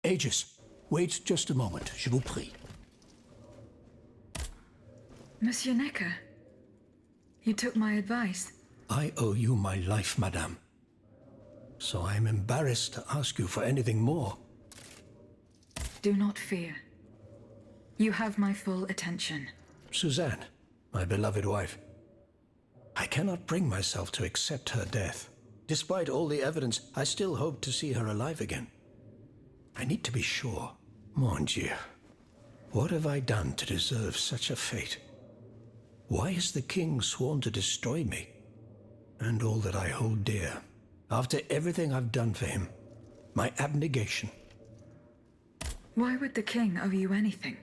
Aegis, wait just a moment, je vous prie. Monsieur Necker, you took my advice. I owe you my life, madame. So I'm embarrassed to ask you for anything more. Do not fear. You have my full attention. Suzanne, my beloved wife. I cannot bring myself to accept her death. Despite all the evidence, I still hope to see her alive again. I need to be sure. Mon Dieu. What have I done to deserve such a fate? Why has the king sworn to destroy me? And all that I hold dear. After everything I've done for him. My abnegation. Why would the king owe you anything?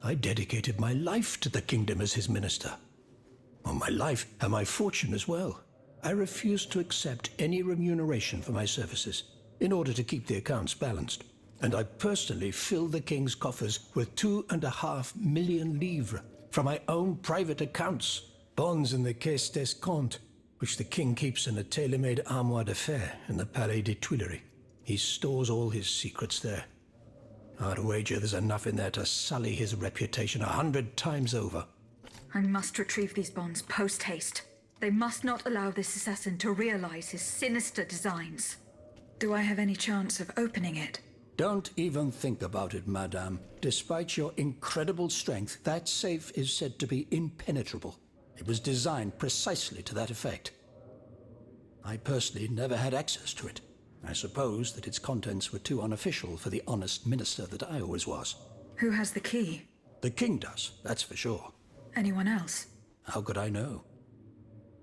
I dedicated my life to the kingdom as his minister. Well, my life and my fortune as well. I refused to accept any remuneration for my services in order to keep the accounts balanced. And I personally filled the king's coffers with 2.5 million livres from my own private accounts. Bonds in the Caisse d'Escompte, which the king keeps in a tailor-made armoire de fer in the Palais des Tuileries. He stores all his secrets there. I'd wager there's enough in there to sully his reputation 100 times over. I must retrieve these bonds post-haste. They must not allow this assassin to realize his sinister designs. Do I have any chance of opening it? Don't even think about it, madame. Despite your incredible strength, that safe is said to be impenetrable. It was designed precisely to that effect. I personally never had access to it. I suppose that its contents were too unofficial for the honest minister that I always was. Who has the key? The king does, that's for sure. Anyone else? How could I know?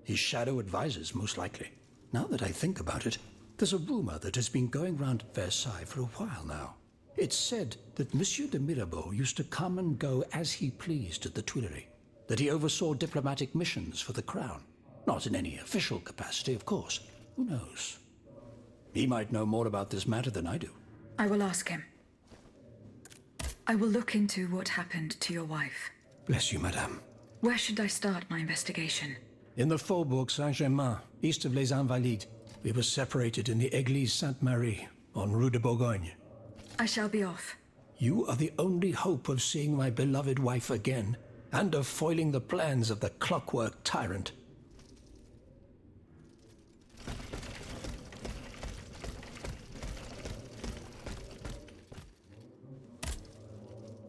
His shadow advisors, most likely. Now that I think about it, there's a rumor that has been going round Versailles for a while now. It's said that Monsieur de Mirabeau used to come and go as he pleased at the Tuileries, that he oversaw diplomatic missions for the crown. Not in any official capacity, of course. Who knows? He might know more about this matter than I do. I will ask him. I will look into what happened to your wife. Bless you, madame. Where should I start my investigation? In the Faubourg Saint-Germain, east of Les Invalides. We were separated in the Église Sainte-Marie, on Rue de Bourgogne. I shall be off. You are the only hope of seeing my beloved wife again, and of foiling the plans of the clockwork tyrant.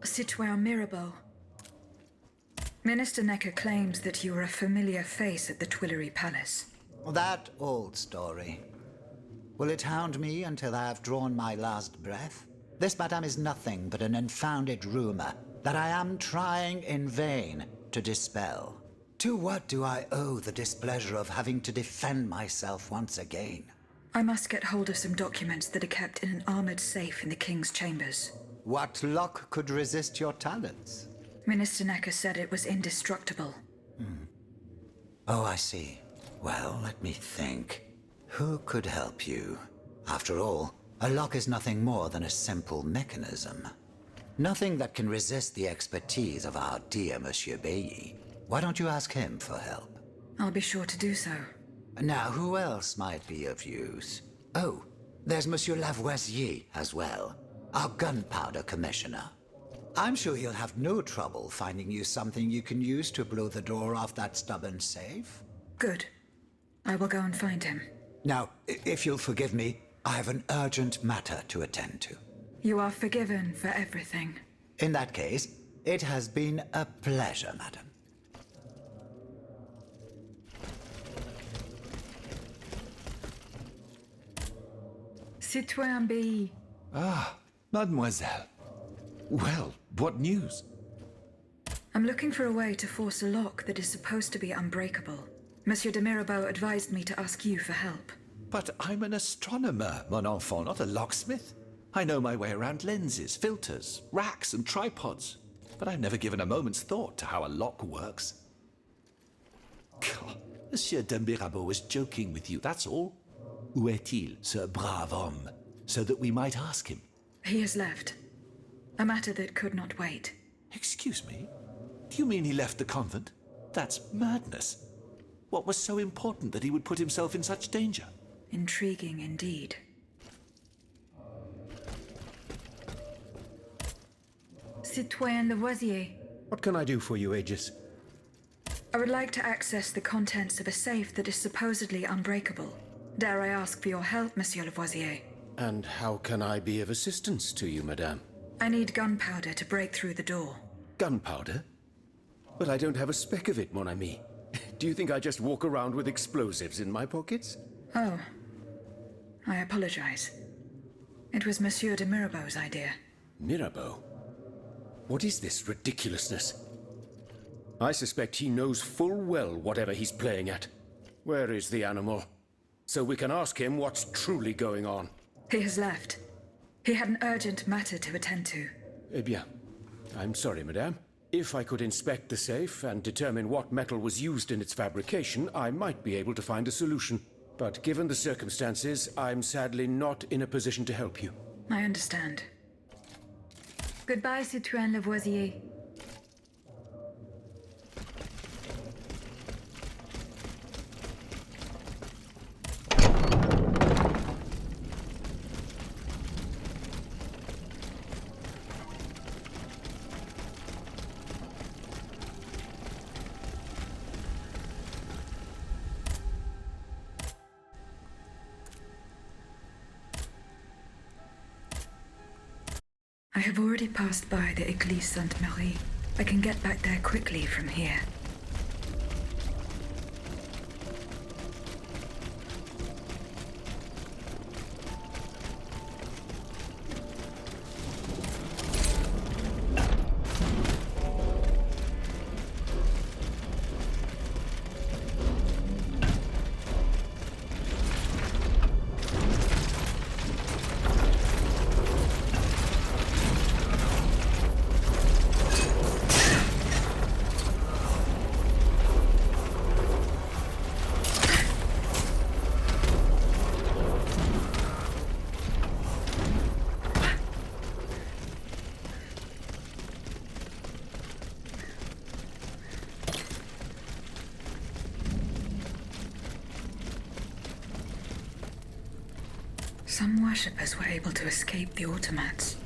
Citoyen Mirabeau. Minister Necker claims that you are a familiar face at the Tuileries Palace. That old story. Will it hound me until I have drawn my last breath? This, madame, is nothing but an unfounded rumor that I am trying in vain to dispel. To what do I owe the displeasure of having to defend myself once again? I must get hold of some documents that are kept in an armored safe in the king's chambers. What lock could resist your talents? Minister Necker said it was indestructible. Oh, I see. Well, let me think. Who could help you? After all, a lock is nothing more than a simple mechanism. Nothing that can resist the expertise of our dear Monsieur Bailly. Why don't you ask him for help? I'll be sure to do so. Now, who else might be of use? Oh, there's Monsieur Lavoisier as well, our gunpowder commissioner. I'm sure he'll have no trouble finding you something you can use to blow the door off that stubborn safe. Good. I will go and find him. Now, if you'll forgive me, I have an urgent matter to attend to. You are forgiven for everything. In that case, it has been a pleasure, madam. Citoyen Bailly. Ah, mademoiselle. Well, what news? I'm looking for a way to force a lock that is supposed to be unbreakable. Monsieur de Mirabeau advised me to ask you for help. But I'm an astronomer, mon enfant, not a locksmith. I know my way around lenses, filters, racks, and tripods. But I've never given a moment's thought to how a lock works. God, Monsieur de Mirabeau was joking with you, that's all. Où est-il, ce brave homme? So that we might ask him. He has left. A matter that could not wait. Excuse me? Do you mean he left the convent? That's madness. What was so important that he would put himself in such danger? Intriguing indeed. citoyen Lavoisier. What can I do for you, Aegis? I would like to access the contents of a safe that is supposedly unbreakable. Dare I ask for your help, Monsieur Lavoisier? And how can I be of assistance to you, madame? I need gunpowder to break through the door. Gunpowder? But I don't have a speck of it, mon ami. Do you think I just walk around with explosives in my pockets? Oh. I apologize. It was Monsieur de Mirabeau's idea. Mirabeau? What is this ridiculousness? I suspect he knows full well whatever he's playing at. Where is the animal? So we can ask him what's truly going on. He has left. He had an urgent matter to attend to. Eh bien, I'm sorry, madame. If I could inspect the safe and determine what metal was used in its fabrication, I might be able to find a solution. But given the circumstances, I'm sadly not in a position to help you. I understand. Goodbye, citoyen Lavoisier. I have already passed by the Église Sainte-Marie. I can get back there quickly from here. Some worshippers were able to escape the automats.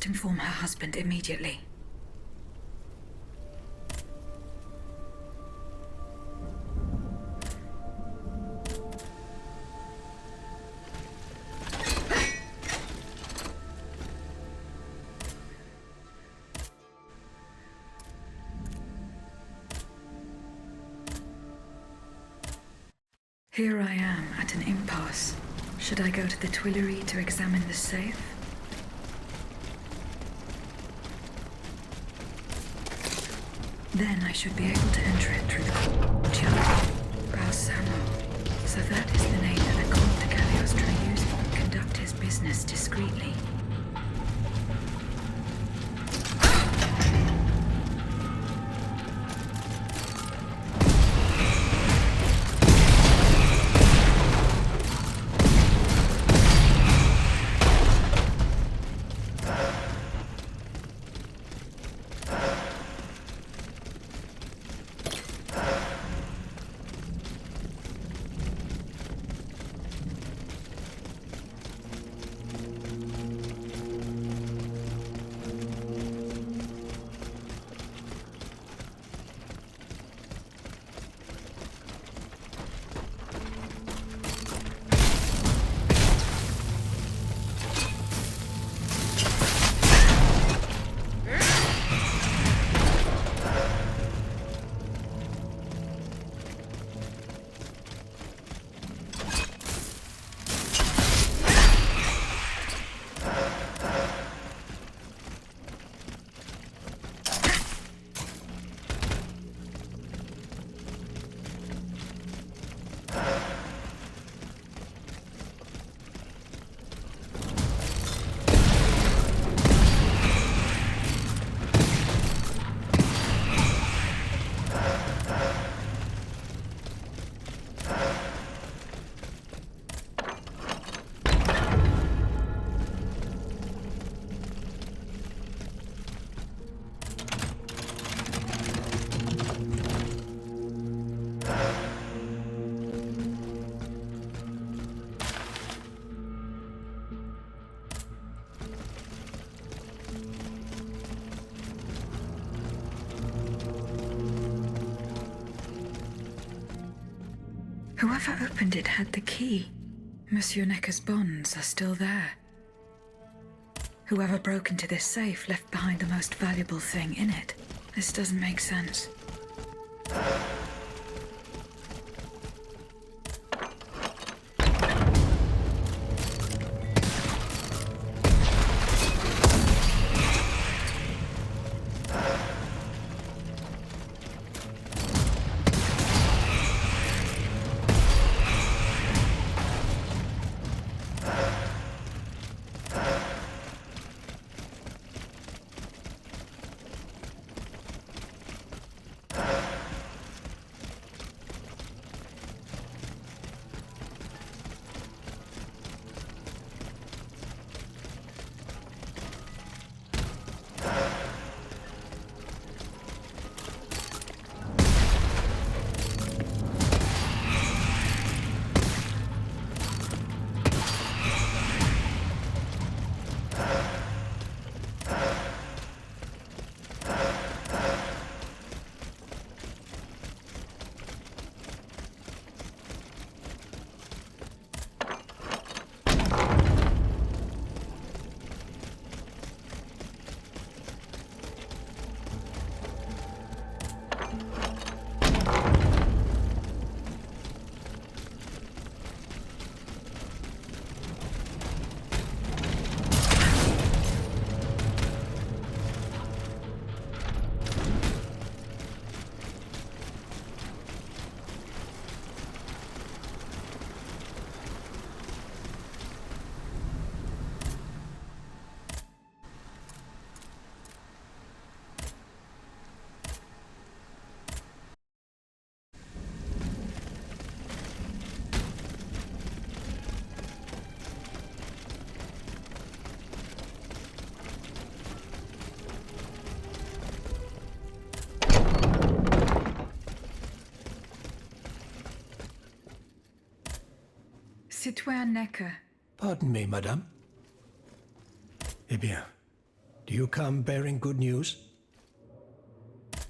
must inform her husband immediately. Here I am at an impasse. Should I go to the Tuileries to examine the safe? Then I should be able to enter it through the courtyard. Balsamo. So that is the name that the Comte de Cagliostro used to conduct his business discreetly. Whoever opened it had the key. Monsieur Necker's bonds are still there. Whoever broke into this safe left behind the most valuable thing in it. This doesn't make sense. Citoyen Necker. Pardon me, madame. Eh bien, Do you come bearing good news?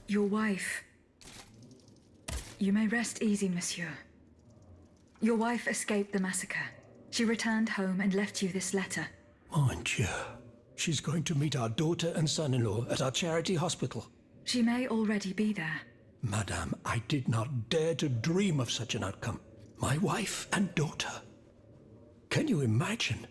Your wife. You may rest easy, monsieur. Your wife escaped the massacre. She returned home and left you this letter. Mon Dieu. She's going to meet our daughter and son-in-law at our charity hospital. She may already be there. Madame, I did not dare to dream of such an outcome. My wife and daughter. Can you imagine?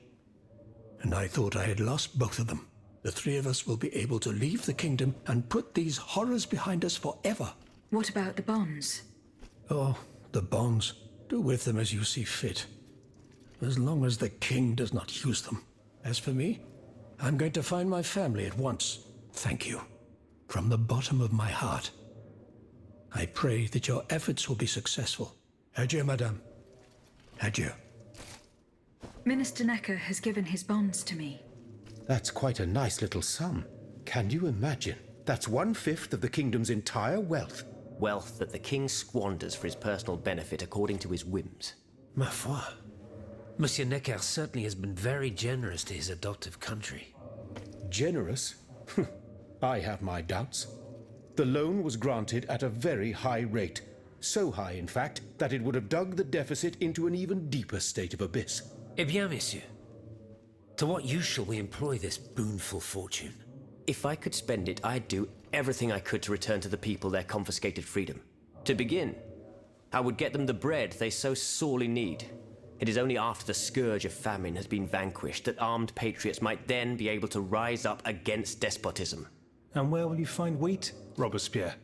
And I thought I had lost both of them. The three of us will be able to leave the kingdom and put these horrors behind us forever. What about the bonds? Oh, the bonds. Do with them as you see fit. As long as the king does not use them. As for me, I'm going to find my family at once. Thank you. From the bottom of my heart. I pray that your efforts will be successful. Adieu, madame. Adieu. Minister Necker has given his bonds to me. That's quite a nice little sum. Can you imagine? That's 1/5 of the kingdom's entire wealth. Wealth that the king squanders for his personal benefit according to his whims. Ma foi. Monsieur Necker certainly has been very generous to his adoptive country. Generous? I have my doubts. The loan was granted at a very high rate. So high, in fact, that it would have dug the deficit into an even deeper state of abyss. Eh bien, monsieur. To what use shall we employ this boonful fortune? If I could spend it, I'd do everything I could to return to the people their confiscated freedom. To begin, I would get them the bread they so sorely need. It is only after the scourge of famine has been vanquished that armed patriots might then be able to rise up against despotism. And where will you find wheat, Robespierre?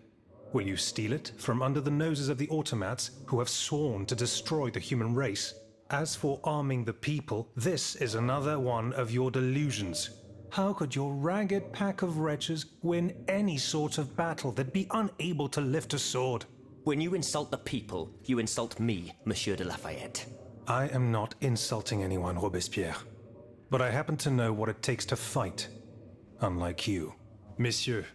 Will you steal it from under the noses of the automats who have sworn to destroy the human race? As for arming the people, this is another one of your delusions. How could your ragged pack of wretches win any sort of battle that'd be unable to lift a sword? When you insult the people, you insult me, Monsieur de Lafayette. I am not insulting anyone, Robespierre. But I happen to know what it takes to fight. Unlike you. Monsieur,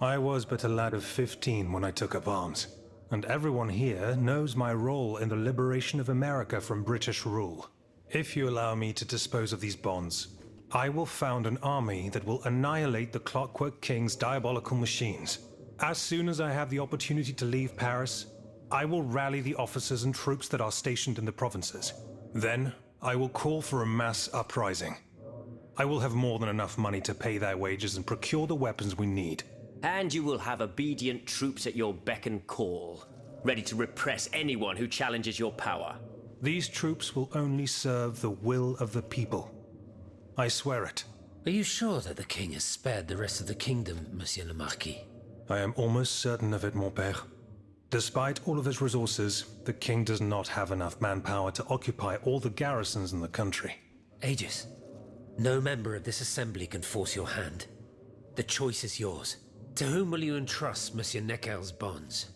I was but a lad of 15 when I took up arms. And everyone here knows my role in the liberation of America from British rule. If you allow me to dispose of these bonds, I will found an army that will annihilate the Clockwork King's diabolical machines. As soon as I have the opportunity to leave Paris, I will rally the officers and troops that are stationed in the provinces. Then, I will call for a mass uprising. I will have more than enough money to pay their wages and procure the weapons we need. And you will have obedient troops at your beck and call, ready to repress anyone who challenges your power. These troops will only serve the will of the people. I swear it. Are you sure that the king has spared the rest of the kingdom, Monsieur le Marquis? I am almost certain of it, mon père. Despite all of his resources, the king does not have enough manpower to occupy all the garrisons in the country. Aegis, no member of this assembly can force your hand. The choice is yours. To whom will you entrust Monsieur Necker's bonds?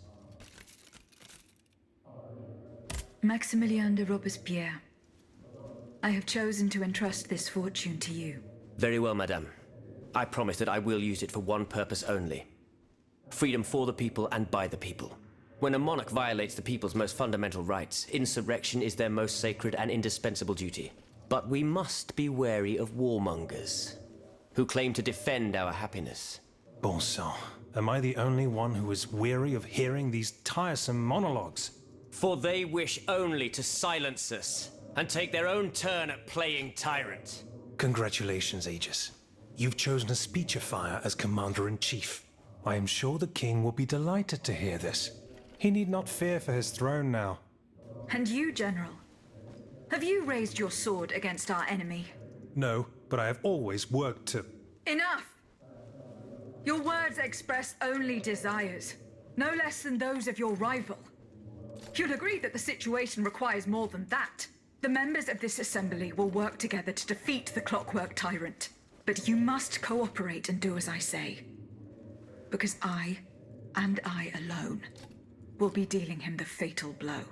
Maximilien de Robespierre. I have chosen to entrust this fortune to you. Very well, madame. I promise that I will use it for one purpose only. Freedom for the people and by the people. When a monarch violates the people's most fundamental rights, insurrection is their most sacred and indispensable duty. But we must be wary of warmongers, who claim to defend our happiness. Bon sang, am I the only one who is weary of hearing these tiresome monologues? For they wish only to silence us, and take their own turn at playing tyrant. Congratulations, Aegis. You've chosen a speechifier as Commander-in-Chief. I am sure the king will be delighted to hear this. He need not fear for his throne now. And you, General? Have you raised your sword against our enemy? No, but I have always worked to... Enough! Your words express only desires, no less than those of your rival. You'll agree that the situation requires more than that. The members of this assembly will work together to defeat the Clockwork Tyrant. But you must cooperate and do as I say. Because I, and I alone, will be dealing him the fatal blow.